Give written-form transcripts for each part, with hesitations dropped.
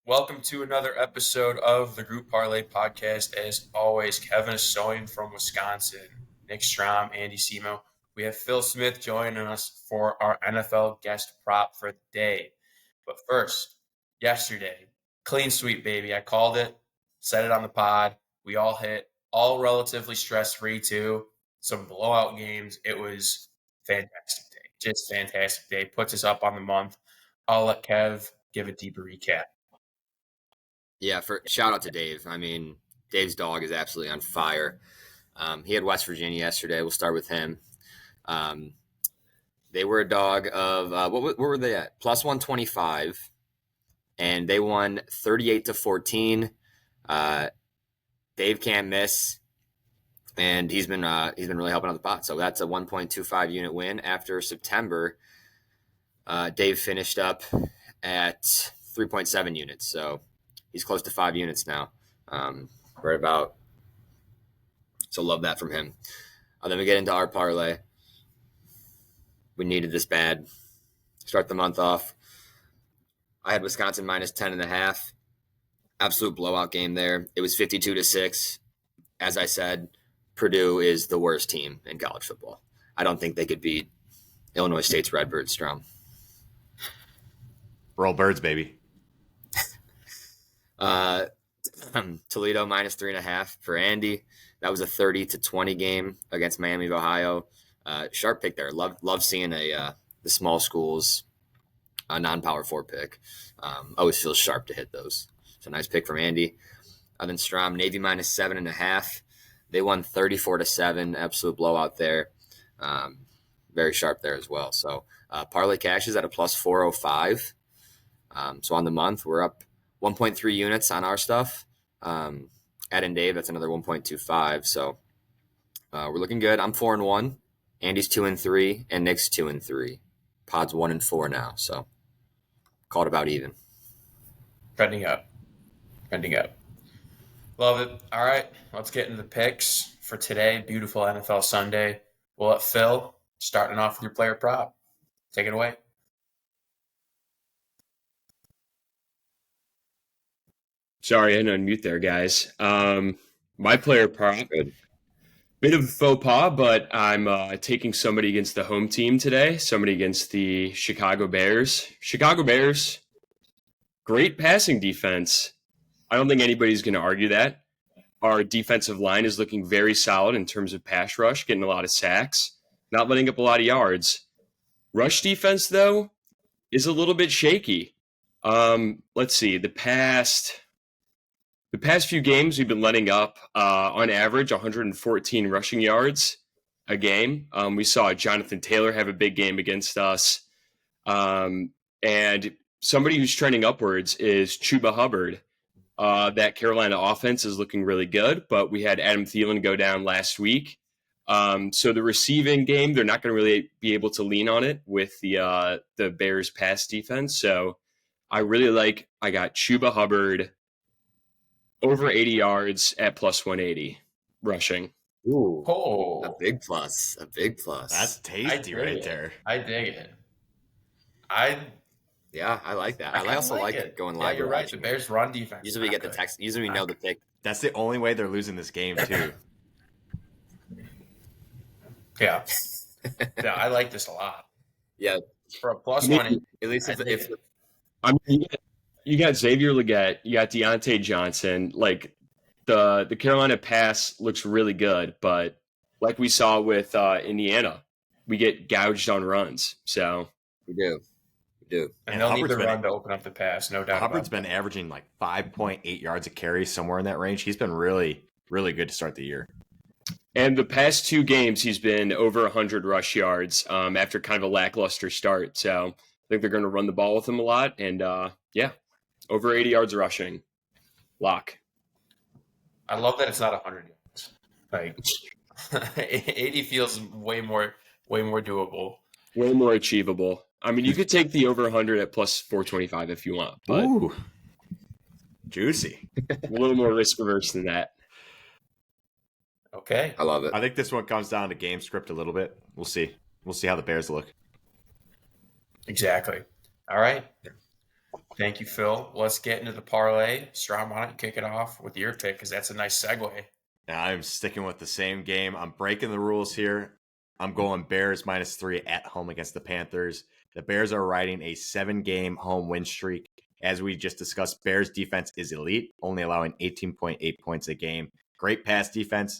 Welcome to another episode of the Group Parlay podcast. As always, Kevin is sewing from Wisconsin, Nick Strom, Andy Semo. We have Phil Smith joining us for our NFL guest prop for the day. But first, yesterday, clean sweep, baby. I called it, said it on the pod. We all hit, all relatively stress-free too. Some blowout games. It was fantastic day, just fantastic day. Puts us up on the month. I'll let Kev give a deeper recap. Yeah, shout out to Dave. I mean, Dave's dog is absolutely on fire. He had West Virginia yesterday. We'll start with him. They were a dog of what were they at? Plus 125, and they won 38-14. Dave can't miss, and he's been really helping out the pot. So that's a 1.25 unit win. After September, Dave finished up at 3.7 units. So he's close to 5 units now. Right about. So love that from him. Then we get into our parlay. We needed this bad. Start the month off. I had Wisconsin minus 10.5. Absolute blowout game there. It was 52-6. As I said, Purdue is the worst team in college football. I don't think they could beat Illinois State's Redbirds strong. Roll birds, baby. Toledo minus 3.5 for Andy. That was a 30-20 game against Miami of Ohio. Sharp pick there. Love seeing the small schools, a non-power 4 pick. Always feels sharp to hit those. So nice pick from Andy. Then Strom, Navy minus 7.5. They won 34-7. Absolute blowout there. Very sharp there as well. So parlay cash is at a plus 405. So on the month, we're up 1.3 units on our stuff. Ed and Dave, that's another 1.25. So we're looking good. I'm 4-1. Andy's 2-3, and Nick's 2-3. Pod's 1-4 now. So called about even. Trending up. Love it. All right, let's get into the picks for today. Beautiful NFL Sunday. We'll let Phil starting off with your player prop. Take it away. Sorry, I had to unmute there, guys. My player prop, bit of a faux pas, but I'm taking somebody against the home team today, somebody against the Chicago Bears. Chicago Bears, great passing defense. I don't think anybody's going to argue that. Our defensive line is looking very solid in terms of pass rush, getting a lot of sacks, not letting up a lot of yards. Rush defense, though, is a little bit shaky. Let's see, the past few games, we've been letting up, on average, 114 rushing yards a game. We saw Jonathan Taylor have a big game against us. And somebody who's trending upwards is Chuba Hubbard. That Carolina offense is looking really good, but we had Adam Thielen go down last week. So the receiving game, they're not going to really be able to lean on it with the Bears pass defense. So I got Chuba Hubbard over 80 yards at plus 180 rushing. Ooh, Oh, a big plus. That's tasty right there. I dig it. Yeah, I like that. I also like it going live. Yeah, you're right. The Bears' run defense. Usually we get the text. Usually we know the pick. That's the only way they're losing this game, too. Yeah. Yeah, I like this a lot. Yeah. For a plus one. At least if I mean, you got Xavier Legette, you got Deontay Johnson. Like the Carolina pass looks really good, but like we saw with Indiana, we get gouged on runs. So we do. And they'll need the run to open up the pass, no doubt. Hubbard's been averaging like 5.8 yards a carry, somewhere in that range. He's been really, really good to start the year. And the past 2 games, he's been over 100 rush yards after kind of a lackluster start. So I think they're going to run the ball with him a lot. And, over 80 yards rushing. Lock. I love that it's not 100 yards. Like 80 feels way more doable. Way more achievable. I mean, you could take the over 100 at plus 425 if you want. But ooh, juicy. A little more risk averse than that. Okay. I love it. I think this one comes down to game script a little bit. We'll see. We'll see how the Bears look. Exactly. All right. Thank you, Phil. Let's get into the parlay. Strom, why don't you kick it off with your pick? Because that's a nice segue. Now I'm sticking with the same game. I'm breaking the rules here. I'm going Bears -3 at home against the Panthers. The Bears are riding a 7-game home win streak. As we just discussed, Bears defense is elite, only allowing 18.8 points a game. Great pass defense.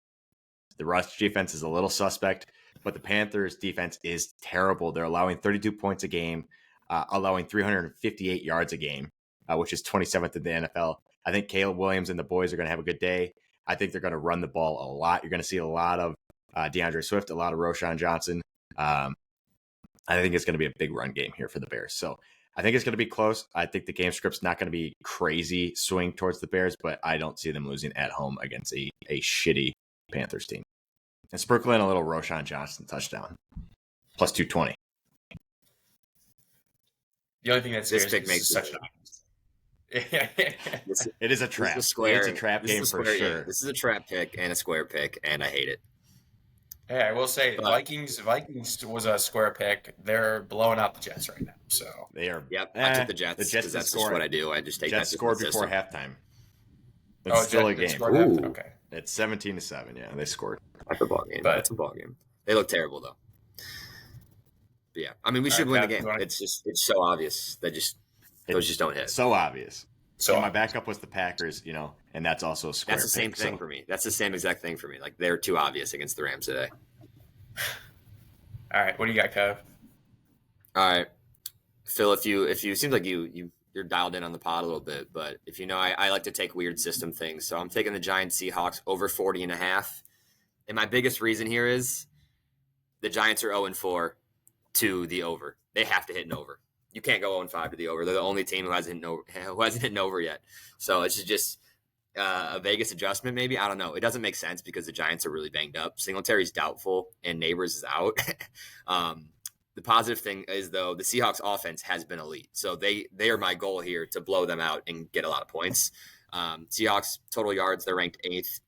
The rush defense is a little suspect, but the Panthers defense is terrible. They're allowing 32 points a game, allowing 358 yards a game, which is 27th in the NFL. I think Caleb Williams and the boys are going to have a good day. I think they're going to run the ball a lot. You're going to see a lot of DeAndre Swift, a lot of Roshan Johnson. I think it's going to be a big run game here for the Bears. So I think it's going to be close. I think the game script's not going to be crazy swing towards the Bears, but I don't see them losing at home against a shitty Panthers team. And sprinkle in a little Roshan Johnson touchdown. Plus 220. The only thing that's This pick makes such an It is a trap. It's a trap game for sure. This is a trap pick and a square pick, and I hate it. Hey, I will say, Vikings was a square pick. They're blowing out the Jets right now. So they are. Yep, I took the Jets because that's just what I do. I just take Jets that scored before halftime. It's still a game. Okay, it's 17-7. Yeah, they scored. That's a ball game. That's a ball game. They look terrible though. But yeah, I mean, we should win the game. It's so obvious that those just don't hit. So obvious. So my backup was the Packers, and that's also a square. That's the same thing for me. That's the same exact thing for me. Like they're too obvious against the Rams today. All right, what do you got, Kev? All right, Phil. If you seems like you're dialed in on the pod a little bit, but if you know, I like to take weird system things. So I'm taking the Giants Seahawks over 40.5. And my biggest reason here is the Giants are 0-4 to the over. They have to hit an over. You can't go 0-5 to the over. They're the only team who hasn't hit an over yet. So it's just a Vegas adjustment, maybe. I don't know. It doesn't make sense because the Giants are really banged up. Singletary's doubtful and Neighbors is out. The positive thing is, though, the Seahawks offense has been elite. So they are my goal here to blow them out and get a lot of points. Seahawks total yards, they're ranked 8th.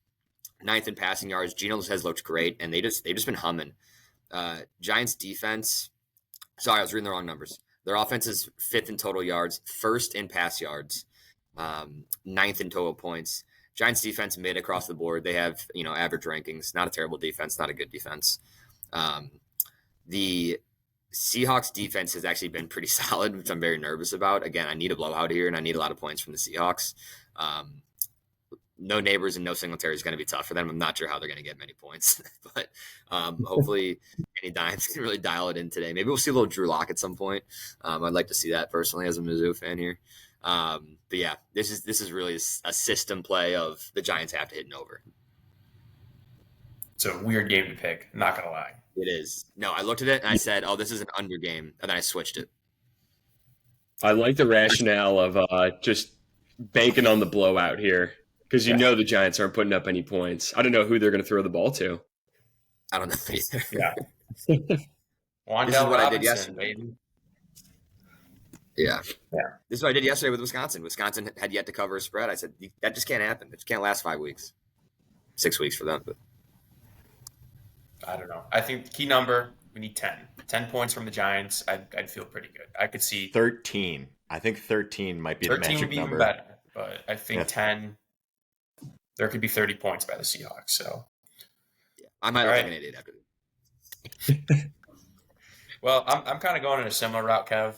9th in passing yards. Geno has looked great, and they've just been humming. Giants defense. Sorry, I was reading the wrong numbers. Their offense is 5th in total yards, 1st in pass yards, 9th in total points. Giants defense mid across the board. They have average rankings. Not a terrible defense. Not a good defense. The Seahawks defense has actually been pretty solid, which I'm very nervous about. Again, I need a blowout here, and I need a lot of points from the Seahawks. No Neighbors and no Singletary is going to be tough for them. I'm not sure how they're going to get many points, but hopefully Danny Dimes can really dial it in today. Maybe we'll see a little Drew Lock at some point. I'd like to see that personally as a Mizzou fan here. But yeah, this is really a system play of the Giants have to hit an over. It's a weird game to pick. Not going to lie. It is. No, I looked at it and I said, "Oh, this is an under game," and then I switched it. I like the rationale of just banking on the blowout here. Because the Giants aren't putting up any points. I don't know who they're going to throw the ball to. I don't know either. Yeah. This is what I did yesterday. Baby. Yeah. This is what I did yesterday with Wisconsin. Wisconsin had yet to cover a spread. I said, that just can't happen. It just can't last 5 weeks. 6 weeks for them. But I don't know. I think the key number, we need 10. 10 points from the Giants. I'd feel pretty good. I could see 13. I think 13 might be the magic 13 would be number. even better, but I think 10. There could be 30 points by the Seahawks. So, yeah, I might like an 8 after this. Well, I'm kind of going in a similar route, Kev.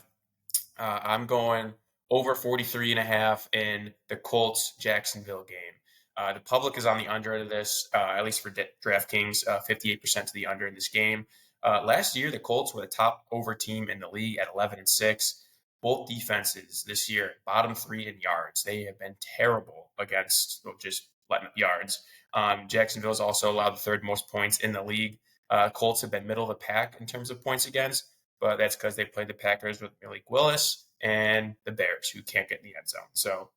I'm going over 43.5 in the Colts-Jacksonville game. The public is on the under of this, at least for DraftKings, 58% to the under in this game. Last year, the Colts were the top over team in the league at 11-6. Both defenses this year, bottom 3 in yards. They have been terrible against just letting up yards. Jacksonville's also allowed the 3rd most points in the league. Colts have been middle of the pack in terms of points against, but that's because they played the Packers with Malik Willis and the Bears, who can't get in the end zone. So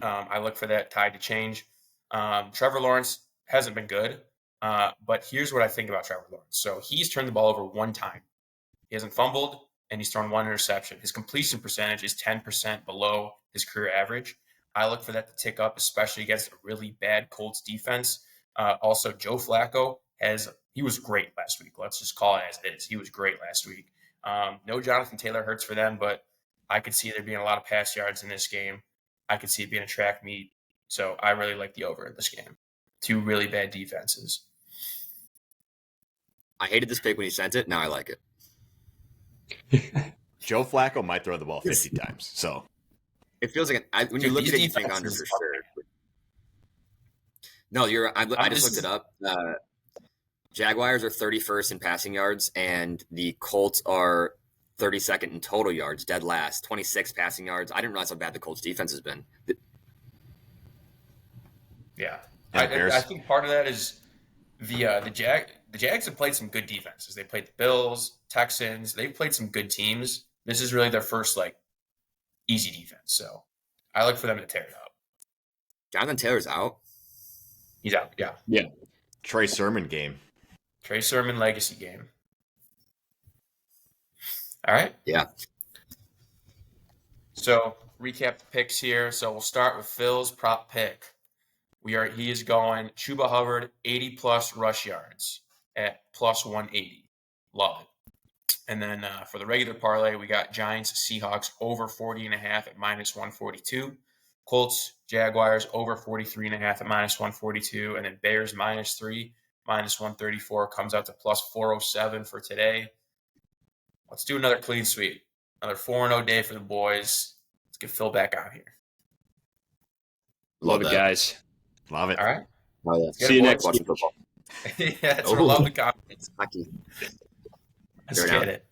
I look for that tide to change. Trevor Lawrence hasn't been good, but here's what I think about Trevor Lawrence. So he's turned the ball over 1 time. He hasn't fumbled, and he's thrown 1 interception. His completion percentage is 10% below his career average. I look for that to tick up, especially against a really bad Colts defense. Also, Joe Flacco he was great last week. Let's just call it as it is. He was great last week. No Jonathan Taylor hurts for them, but I could see there being a lot of pass yards in this game. I could see it being a track meet. So I really like the over in this game. Two really bad defenses. I hated this pick when you sent it. Now I like it. Joe Flacco might throw the ball 50 times. So it feels like when you look at it, you think under for sure. No, I just looked it up. Jaguars are 31st in passing yards, and the Colts are 32nd in total yards, dead last. 26 passing yards. I didn't realize how bad the Colts defense has been. Yeah, I think part of that is the Jags have played some good defenses. They played the Bills, Texans. They've played some good teams. This is really their first easy defense. So I look for them to tear it up. Jonathan Taylor's out. He's out. Yeah. Yeah. Trey Sermon game. Trey Sermon legacy game. All right. Yeah. So recap the picks here. So we'll start with Phil's prop pick. He is going Chuba Hubbard 80+ rush yards at plus 180. Love it. And then for the regular parlay, we got Giants Seahawks over 40.5 at minus 142. Colts Jaguars over 43.5 at minus 142, and then Bears -3 minus 134 comes out to plus 407 for today. Let's do another clean sweep. Another 4-0 day for the boys. Let's get Phil back out here. Love it, guys. Love it. All right. Oh, yeah. See you next week. Yeah, that's what I love the confidence. Hockey. Let's get it.